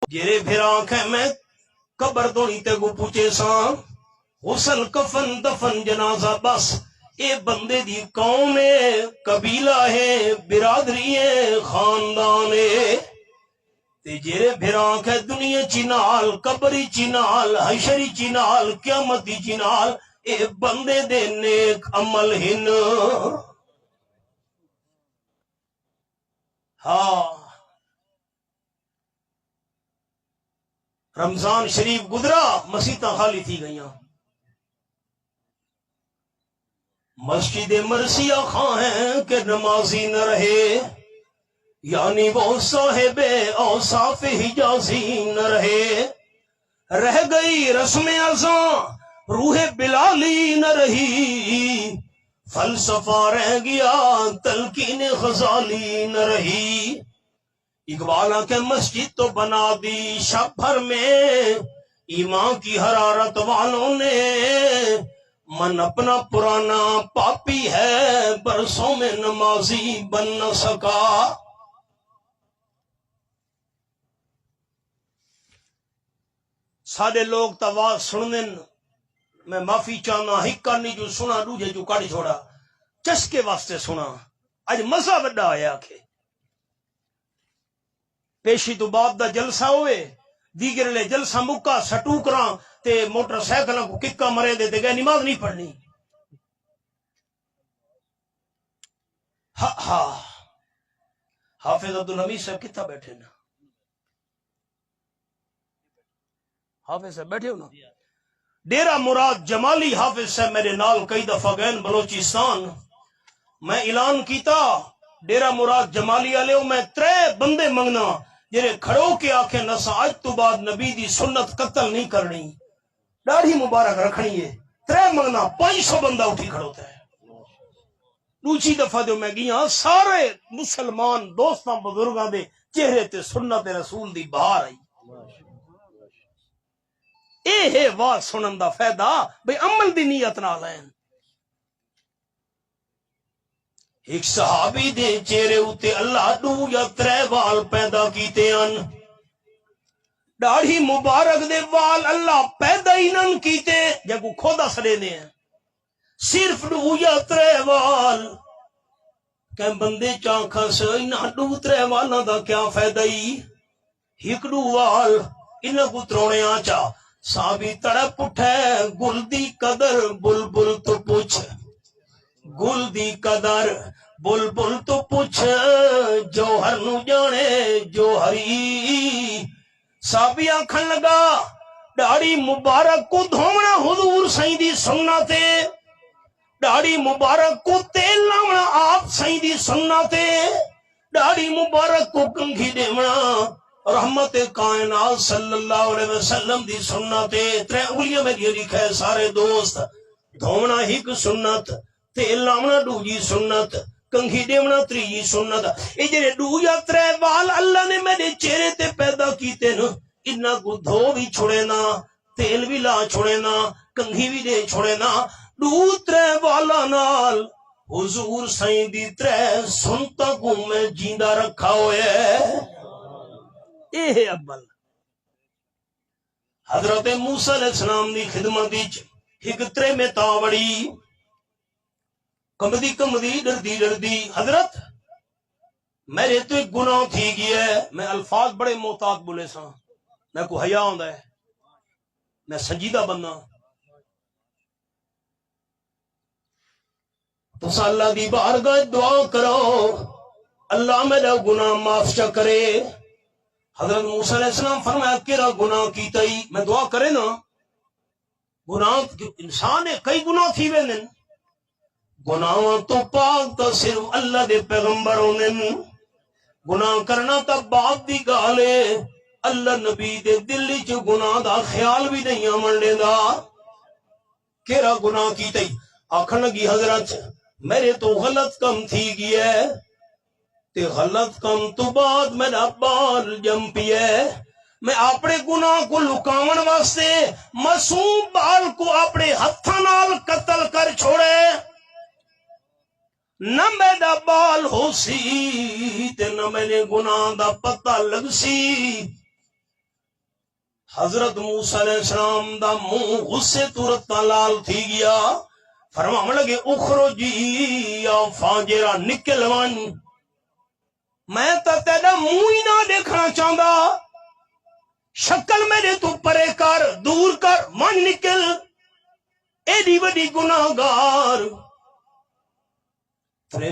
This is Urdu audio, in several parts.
جیرے پھراں کہ میں قبر دونی تے گو پوچھے ساں غسل کفن دفن جنازہ بس اے بندے دی قوم ہے قبیلہ ہے برادری ہے خاندان ہے تے جیرے پھراں کہ دنیا چینال قبری چینال حشری چینال قیامتی چینال اے بندے دے نیک عمل ہن ہاں رمضان شریف گزرا مسیتاں خالی تھی گئیاں مسجد مرثیہ خاں ہیں کہ نمازی نہ رہے یعنی وہ صاحب اوصاف حجازی نہ رہے رہ گئی رسم ازاں روح بلالی نہ رہی فلسفہ رہ گیا تلقین غزالی نہ رہی اقبالہ کے مسجد تو بنا دی شب بھر میں ایمان کی حرارت والوں نے من اپنا پرانا پاپی ہے برسوں میں نمازی بن نہ سکا سارے لوگ تواز سنن میں معافی چاہنا ہکا نہیں جو سنا دوجے جو کاڑی چھوڑا چسکے واسطے سنا اج مزہ وڈا آیا کہ پیشی تو بعد دا جلسہ ہوئے دیگر لے جلسہ مکہ سٹو کراں تے موٹر سائیکلاں کو ککا مرے دے تے گئے نماز نہیں پڑھنی ہاں حافظ عبدالحمید صاحب کتنا بیٹھے نا حافظ صاحب بیٹھے ہو نا ڈیرہ مراد جمالی حافظ صاحب میرے نال کئی دفعہ گئن بلوچستان میں اعلان کیتا ڈیرہ مراد جمالی والے میں 3 بندے منگنا جنہیں کھڑو کے آکھے نسا اج تو بعد نبی دی سنت قتل نہیں کرنی داڑھی مبارک رکھنی ہے 3 منگنا 500 بندہ اٹھی کھڑوتا ہے دوسری دفعہ جو میں گیا سارے مسلمان دوستاں بزرگاں دے چہرے تے سنت رسول دی بہار آئی اے ہے واہ سنن دا فائدہ بھئی عمل دی نیت نہ لین ایک صحابی دے چہرے اتے اللہ 2 یا 3 وال پیدا کیتے ان داڑھی مبارک دے وال اللہ پیدا ہی نن کیتے جب کو کھودا سڑے نے ہیں صرف 2 یا 3 وال کہ بندے چانکھا سے انہاں 2 3 والاں دا کیا فائدہ ہی ایک 2 وال انہاں کو ترونے آچا صحابی تڑپ اٹھے گل دی قدر بلبل تو پوچھ گل دی قدر بلبل تو پوچھ جوہر نو جانے جوہری صحابی آنکھن لگا داڑھی مبارک کو دھومنا حضور سائیں دی سنتے داڑھی مبارک کو تیل لاؤنا آپ سائیں دی سنتے داڑھی مبارک کو کنگھی دیونا رحمت کائنات صلی اللہ علیہ وسلم دی سنتے 3 انگلیاں میں دی لکھے سارے دوست دھومنا ایک سنت تیل لاؤنا 2 سنت کنگھی دیونا 3 سنت اے جنہیں 2 یا 3 وال اللہ نے میرے چہرے تے پیدا کیتے نا انہاں کو دھو بھی چھوڑے نا تیل بھی لا چھوڑے نا کنگھی بھی دے چھوڑے نا 2 3 والا نال حضور سائیں دی 3 سنتا کو میں جیندہ رکھا ہوئے اے ہے عمل حضرت موسیٰ علیہ السلام دی خدمت دی ایک 3 میں تاوڑی کمدی ڈردی حضرت میرے تو ایک گناہ تھی گیا ہے میں الفاظ بڑے محتاط بولے سا میں کو حیا ہوندا ہے میں سنجیدہ بننا تو اللہ دی بارگاہ دعا کرو اللہ میرا گناہ معاف چا کرے حضرت موسیٰ علیہ السلام فرمایا کیرا گناہ کیتا ہی میں دعا کرے نا گناہ انسان ہے کئی گناہ تھی وے نن گناہ تو پاک تا صرف اللہ دے پیغمبروں نے گناہ کرنا تا بات دی گالے اللہ نبی دے دل چ گناہ دا خیال بھی نہیں آمنڈے دا کیرا گناہ کیتا ہی آکھن لگی حضرت میرے تو غلط کم تھی گیا ہے تے غلط کم تو بعد میرا بال جم پیے میں اپنے گناہ کو لکاون واسطے معصوم بال کو اپنے ہتھاں نال قتل کر چھوڑے نہ میرا بال ہو سی تے نہ میرے گناہ دا پتہ لگ سی حضرت موسیٰ علیہ السلام دا منہ غصے تورتا لال تھی گیا. فرمان لگے اخرجی یا فاجرہ نکل ون، میں تا تیرا منہ ہی نہ دیکھنا چاہتا، شکل میرے تو پرے کر، دور کر، من نکل، ایڈی وڈی گناہگار.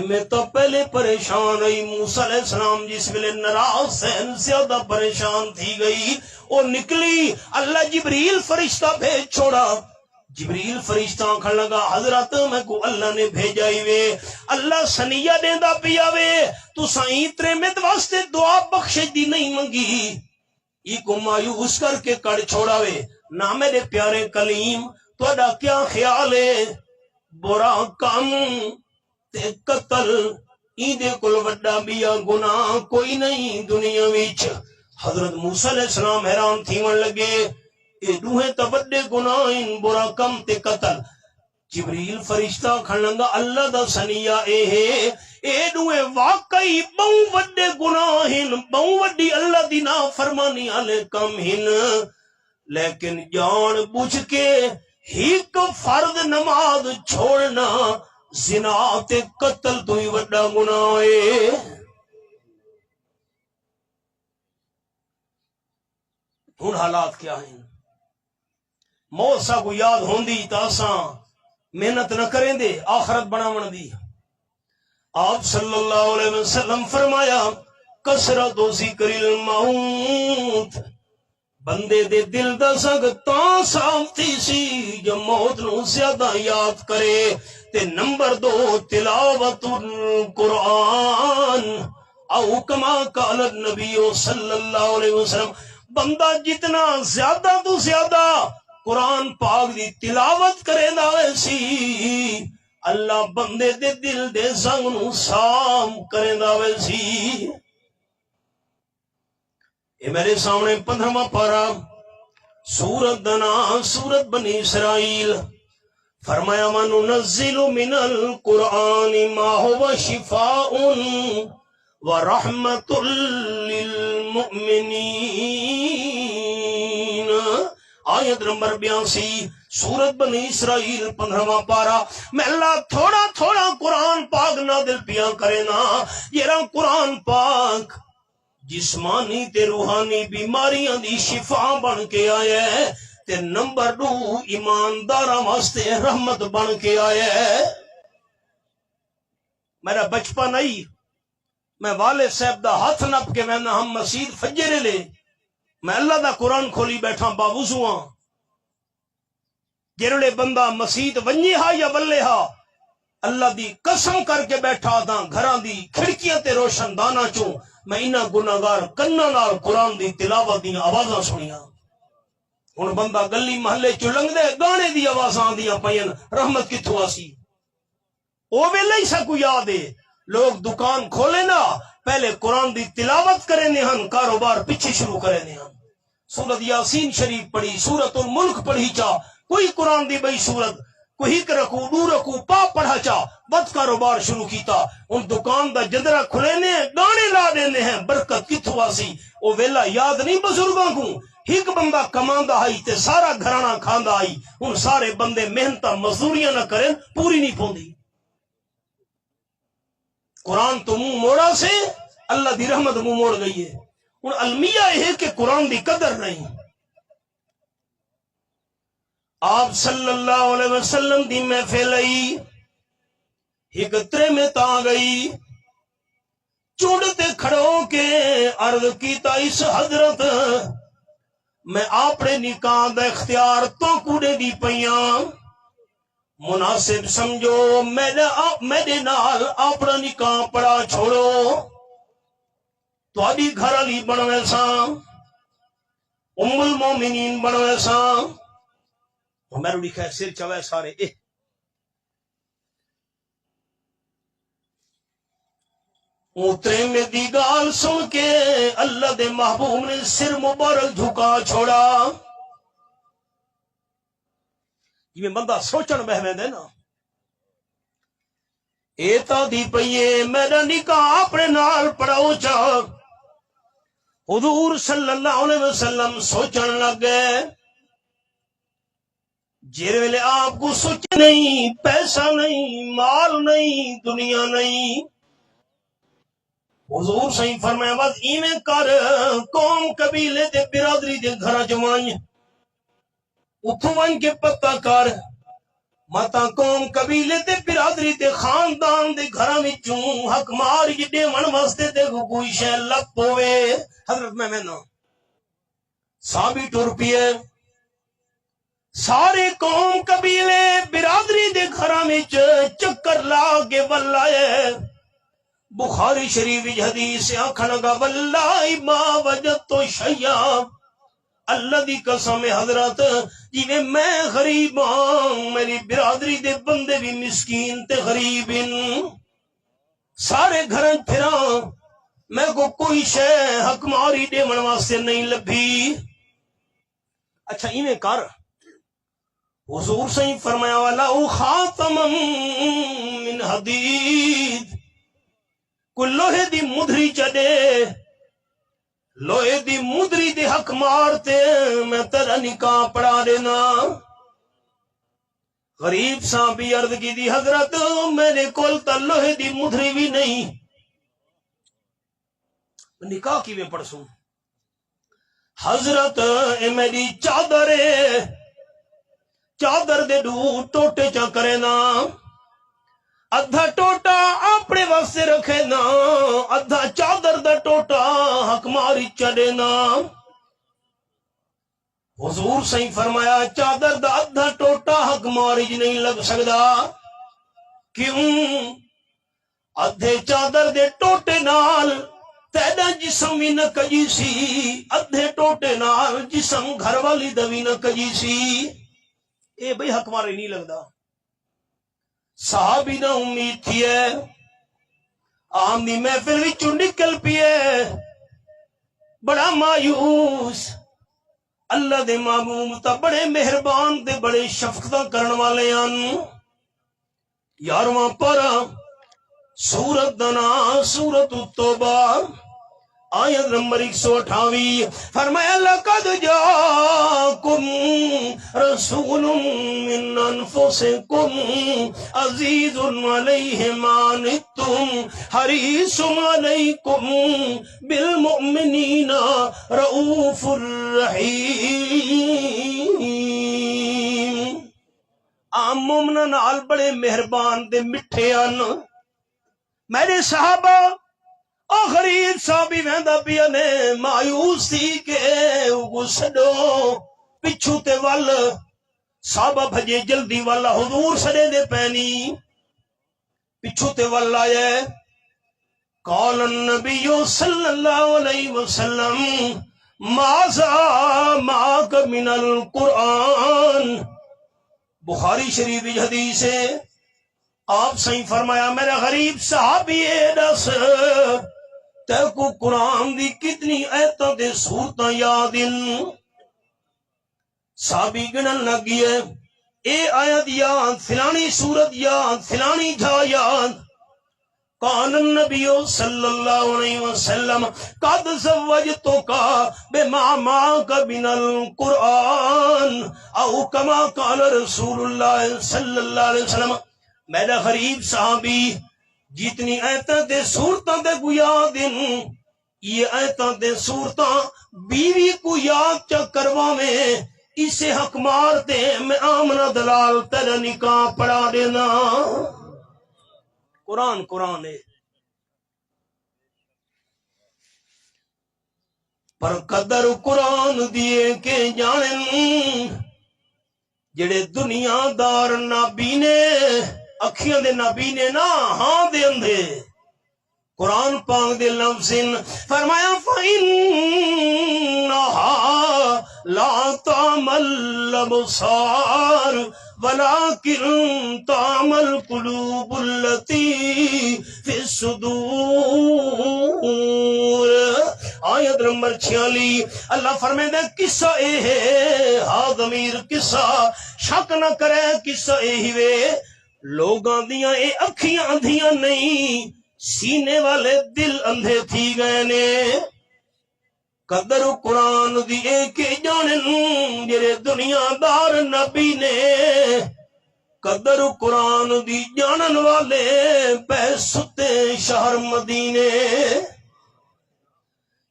میں تو پہلے پریشان ہوئی. موسیٰ علیہ السلام جس ویلے ناراض سین زیادہ پریشان تھی گئی، وہ نکلی. اللہ جبریل فرشتہ بھیج چھوڑا. جبریل فرشتہ آنکھن لگا حضرت میں کو اللہ نے بھیجا ہی وے، اللہ سنیہ دیندا پیا وے، تو سائیں ترے میں واسطے دعا بخشش دی نہیں منگی، ای کو مایوس کر کے کڑ چھوڑا وے. نہ میرے پیارے کلیم تہاڈا کیا خیال ہے؟ برا کام تے قتل ایدے کل وڈا بیا گناہ کوئی نہیں دنیا وچ. حضرت موسیٰ علیہ السلام حیران تھیون لگے، اے دوہیں تا وڈے گناہ ان، برا کم تے قتل. جبریل فرشتہ کھن لگا اللہ دا سنیہ اے ہے، اے دوہیں واقعی بہوں وڈے گناہ ہن، بہوں وڈی اللہ دی نافرمانی والے کم ہن، لیکن جان بوجھ کے ہیک فرد نماز چھوڑنا زنا تے قتل تو ہی وڈا گناہ ہے. ہن حالات کیا ہیں؟ موت سا کو یاد ہوندی تا اساں محنت نہ کریں دے آخرت بناون دی. آپ صلی اللہ علیہ وسلم فرمایا کثرت ذکر الموت، بندے دے دل دا سنگ تاں صاف تھی سی جو موت نو زیادہ یاد کرے. تے نمبر 2 تلاوت القرآن او کما قال النبی صلی اللہ علیہ وسلم، بندہ جتنا زیادہ تو زیادہ قرآن پاک دی تلاوت کرے دا ویسی اللہ بندے دے دل دے زنگ نو صاف کرے دا ویسی. یہ میرے سامنے 15واں پارا سورت دنا سورت بنی اسرائیل. فرمایا وَنُنَزِّلُ مِنَ الْقُرْآنِ مَا هُوَ شِفَاءٌ وَرَحْمَةٌ لِّلْمُؤْمِنِينَ. آیت نمبر 82 سورت بنی اسرائیل 15واں پارا. میں اللہ تھوڑا تھوڑا قرآن پاک نازل پیا کرے نا، یہ قرآن پاک جسمانی تے روحانی بیماریاں دی شفا بن کے آیا ہے، تے نمبر 2 ایمانداراں واسطے رحمت بن کے آیا ہے. میرا بچپن آئی میں والد صاحب دا ہاتھ نپ کے میں ہم مسجد فجر لے، میں اللہ دا قرآن کھولی بیٹھا باوضوآں. جرڑے بندہ مسجد ونجے ہا یا بلے ہا، اللہ دی قسم کر کے بیٹھا دا گھراں دی کھڑکیاں تے روشن دانا چوں میں انہاں گناہگار کناں نال قرآن دی تلاوت دی آوازاں سنیاں. ہن بندہ گلی محلے چ لنگدے گانے دی آوازاں آندیاں پئین، رحمت کتھوں آسی؟ او ویلے ہی سا کو یاد ہے لوگ دکان کھولے نا پہلے قرآن دی تلاوت کرے نے ہن، کاروبار پیچھے شروع کرے نے ہن. سورت یاسین شریف پڑھی، سورت الملک پڑھی چا، کوئی قرآن دی بئی سورت، کوئی ایک رکو 2 رکو پا پڑھا چا، بد کاروبار شروع کیتا. ان دکان دا جدرا کھلے نے گانے لا دینے ہیں، برکت کتھوں آسی؟ او ویلا یاد نہیں بزرگاں کو؟ ایک بندہ کماندا آئی تے سارا گھرانا کھاندا آئی. ان سارے بندے محنتاں مزدوریاں نہ کریں پوری نہیں پوندی. قرآن تو منہ موڑا سے اللہ دی رحمت منہ موڑ گئی ہے. ان المیہ ہے کہ قرآن دی قدر نہیں. آپ صلی اللہ علیہ وسلم دی محفل آئی، ایک ترے میں تا گئی، چوڑتے کھڑوں کے عرض کیتا اس حضرت میں اپنے نکاح دا اختیار تو کوڑے دی پیاں، مناسب سمجھو میرے نال اپنا نکاح پڑا چھوڑو، تہاڈی گھر والی بنوے ساں، ام المومنین بنوے ساں. میرے لکھا ہے سر چوے سارے اترے میں دی گال سن کے اللہ دے محبوب نے سر مبارک جھکا چھوڑا. یہ بندہ سوچن بہویں دے نا، ایتا دی پئیے میرا نکاح اپنے نال پڑاؤ چا، حضور صلی اللہ علیہ وسلم سوچن لگ گئے جس ویلے آپ کو سوچ نہیں، پیسہ نہیں، مال نہیں، دنیا نہیں، حضور صحیح فرمایا بس ایویں کر، قوم قبیلے دے برادری دے گھر جوائیں اتھوں ون کے پتہ کر، متا قوم قبیلے تے برادری تے خاندان دے گھراں وچوں حق مار جڈے ون واسطے تے کوئی شے لگ پوے۔ حضرت میں نا صحابی ٹر پیے، سارے قوم قبیلے برادری دے گھراں وچ چکر لا کے ولائے۔ بخاری شریف حدیث آکھن لگا واللہ ما وجدت شیئا، اللہ دی قسم حضرت جی میں غریب ہاں، میری برادری دے بندے بھی مسکین تے غریب ہیں، سارے گھراں پھراں میں کو کوئی شے حق ماری دیون واسطے نہیں لبھی۔ اچھا ایویں کر، حضور صحیح فرمایا والا او خاتم من حدید، کوئی لوہے دی مدری چڈے، لوہے دی مدری دی حق مارتے میں تیرا نکاح پڑھا دینا۔ غریب صحابی عرض کی دی حضرت میرے کول تا لوہے دی مدری بھی نہیں، نکاح کی میں پڑھسوں؟ حضرت اے میری چادر ہے، چادر دے دو ٹوٹے چا کرے نا، ادھا ٹوٹا اپنے واسطے رکھے نا، ادھا چادر دا ٹوٹا حق ماری چڑے نا۔ حضور صحیح فرمایا چادر دا ادھا ٹوٹا حق ماری نہیں لگ سکدا، کیوں؟ ادھے چادر دے ٹوٹے نال تیرا جسم بھی نہ کجی سی، ادھے ٹوٹے نال جسم گھر والی دا بھی نہ کجی سی، اے بھئی حق ماری نہیں لگدا۔ صحابی نہ امید تھی ہے، آمنی محفل وچوں نکل پیے بڑا مایوس، اللہ دے معموم تا بڑے مہربان تے بڑے شفقتاں کرن والے ہیں۔ 11واں پارہ سورت دنا سورت التوبہ آیت نمبر 128 فرمایا لقد جاءکم رسول من انفسکم عزیز علیہ ما عنتم حریص علیکم بالمؤمنین رؤوف الرحیم۔ عام مومناں نال بڑے مہربان تے مٹھے ان۔ میرے صحابہ او غریب صحابی ویندا پیا نے مایوس تھی کہ سڈو پچھو تے ول، صحابہ بھجے جلدی والا حضور سڑے دے پینی پچھو تے ول آئے۔ قال النبی صلی اللہ علیہ وسلم ماذا معک من القرآن، بخاری شریف حدیث ہے۔ آپ صحیح فرمایا میرا غریب صحابی ہے دس تے کو قرآن دی کتنی آیتاں تے سورتاں یاد ان؟ صحابی گنن لگی ہے اے آیت یاد، فلانی سورت یاد، فلانی جھا یاد۔ قال النبی صلی اللہ علیہ وسلم قد زوجتک بما معک من القرآن او کما قال رسول اللہ صلی اللہ علیہ وسلم۔ میرا غریب صحابی جتنی آیتاں تے سورتاں تے کو یاد ان، یہ آیتاں تے سورتاں بیوی کو یاد چا کرواویں، اسے حق مارتے میں آمنہ دلال تیرا نکاح پڑھا دینا۔ قرآن قرآن ہے پر قدر قرآن دیے کے جانن جڑے دنیا دار نابینے، اکھیاں دے نابینے نا ہاں دے اندھے۔ قرآن پاک دے لفظ فرمایا فَإِنَّهَا لَا تَعْمَى الْأَبْصَارُ وَلَكِنْ تَعْمَى الْقُلُوبُ الَّتِي فِي الصُّدُورِ۔ آیت نمبر 46 اللہ فرمائے دے قصہ اے ہے، ہاں ضمیر قصہ شک نہ کرے قصہ اے ہی وے، لوگاں دیاں اے اکھیاں اندھیاں نہیں، سینے والے دل اندھے تھی گئے نے۔ قدر قرآن دی ایک جانن جڑے دنیا دار نبی نے قدر قرآن دی جانن والے پہ ستے شہر مدینے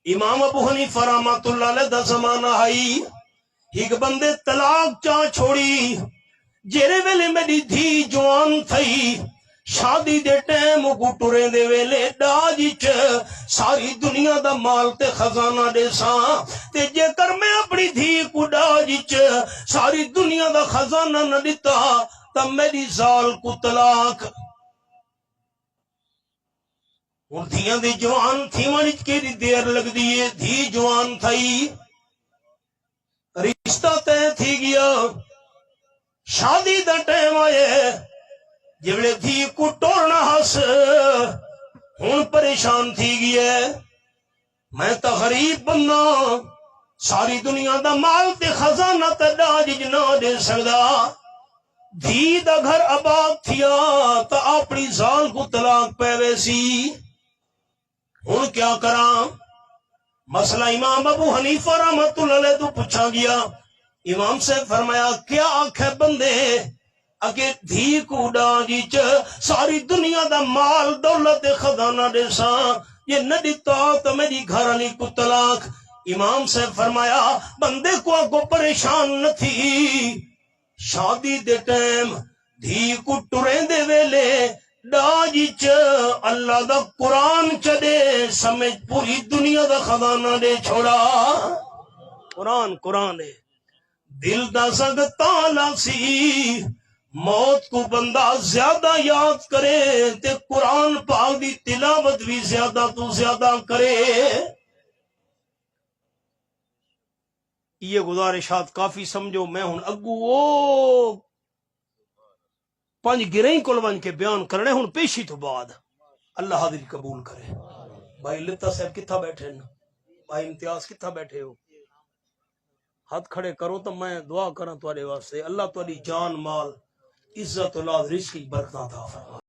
امام ابو حنیفہ رحمۃ اللہ علیہ دا زمانہ آئی ایک بندے طلاق چاہ چھوڑی جیرے ویلے میری دھی جوان تھئی شادی دے ٹائم کو ٹرے دے ویلے ڈاج وچ ساری دنیا دا مال تے خزانہ دے ساں تے جے کر میں اپنی دھی کو ڈاج وچ ساری دنیا دا خزانہ نہ دتا تب میری زال کو طلاق ہن دھیاں دی جوان تھی وچ کیڑی دیر لگ دیے دھی جوان تھئی رشتہ تے تھی گیا شادی دا ٹائم آئے جبڑے دھی کو ٹورنا ہس ہن پریشان تھی گیا میں تا غریب بندہ ساری دنیا دا مال تے خزانہ تے ڈاج نہ دے سکدا دھی دا گھر آباد تھیا تا اپنی زال کو طلاق پے ویسی ہن کیا کراں مسئلہ امام ابو حنیفہ رحمۃ اللہ علیہ تو پوچھا گیا امام سے فرمایا کیا آنکھے بندے اگے دھی کو ڈاجی چ ساری دنیا دا مال دولت خزانہ دے ساں یہ نہ دیتا تو میری گھر والی کو طلاق امام سے فرمایا بندے کو پریشان نہ تھی شادی دے ٹائم دھی کو ٹرے دے ویلے ڈاجی چ اللہ دا قرآن چدے سمجھ پوری دنیا دا خزانہ دے چھوڑا قرآن ہے دل دا سنگ تالا سی موت کو بندہ زیادہ یاد کرے تے قرآن پاک دی تلاوت بھی زیادہ تو زیادہ کرے یہ گزارشات کافی سمجھو میں ہن اگو او 5 گرہیں کول ون کے بیان کرنے ہن پیشی تو بعد اللہ حاضر قبول کرے بھائی لتا صاحب کتھا بیٹھے نا بھائی امتیاز کتھا بیٹھے ہو ہاتھ کھڑے کرو تو میں دعا کراں تواڈے واسطے اللہ تواڈی جان مال عزت اولاد رزق برکتاں عطا فرمائے